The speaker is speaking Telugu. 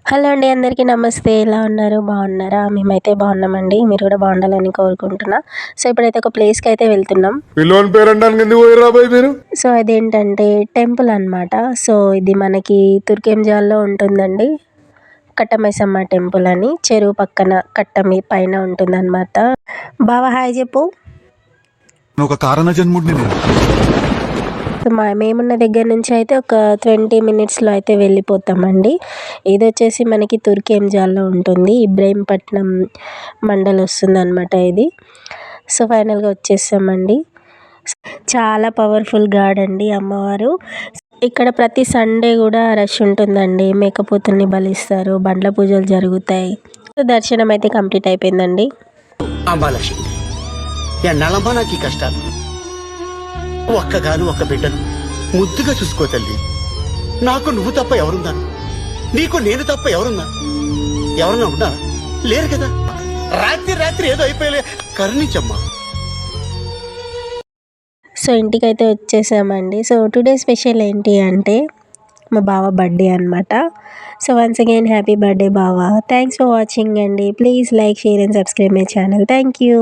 హలో అండి, అందరికీ నమస్తే. ఎలా ఉన్నారు? బాగున్నారా? మేమైతే బాగున్నామండి. మీరు కూడా బాగుండాలని కోరుకుంటున్నా. సో ఇప్పుడైతే ఒక ప్లేస్కి అయితే వెళ్తున్నాం. సో అదేంటంటే టెంపుల్ అనమాట. సో ఇది మనకి తుర్కెంజాల్లో ఉంటుందండి. కట్టమైసమ్మ టెంపుల్ అని చెరువు పక్కన కట్ట పైన ఉంటుందన్నమాట. బావా హాయ్ చెప్పు. ఒక కారణ జన్ముడిని నేను. మేమున్న దగ్గర నుంచి అయితే ఒక 20 మినిట్స్లో అయితే వెళ్ళిపోతామండి. ఇది వచ్చేసి మనకి తుర్కెంజాల్లో ఉంటుంది. ఇబ్రహీంపట్నం మండల్ వస్తుందన్నమాట ఇది. సో ఫైనల్గా వచ్చేసామండి. చాలా పవర్ఫుల్ గాడ్ అండి అమ్మవారు. ఇక్కడ ప్రతి సండే కూడా రష్ ఉంటుందండి. మేకపోతుల్ని బలిస్తారు, బండ్ల పూజలు జరుగుతాయి. సో దర్శనం అయితే కంప్లీట్ అయిపోయిందండి. అంబాలక్ష్మి ఎన్నాళ్ళమ్మా నాకు ఈ కష్టాలు. ఒక్కగాను ఒక్క బిడ్డను ముద్దుగా చూసుకో తల్లి. నాకు నువ్వు తప్ప ఎవరున్నా, నీకు నేను తప్ప ఎవరున్నా, ఎవరన్నా ఉన్నా లేరు కదా. రాత్రి రాత్రి ఏదో అయిపోయలే, కరుణించమ్మా. సో ఇంటికైతే వచ్చేసామండి. సో టుడే స్పెషల్ ఏంటి అంటే మా బావ బర్త్డే అనమాట. So once again happy birthday బావ. థ్యాంక్స్ ఫర్ వాచింగ్ అండి. Please like, share and subscribe my channel. Thank you.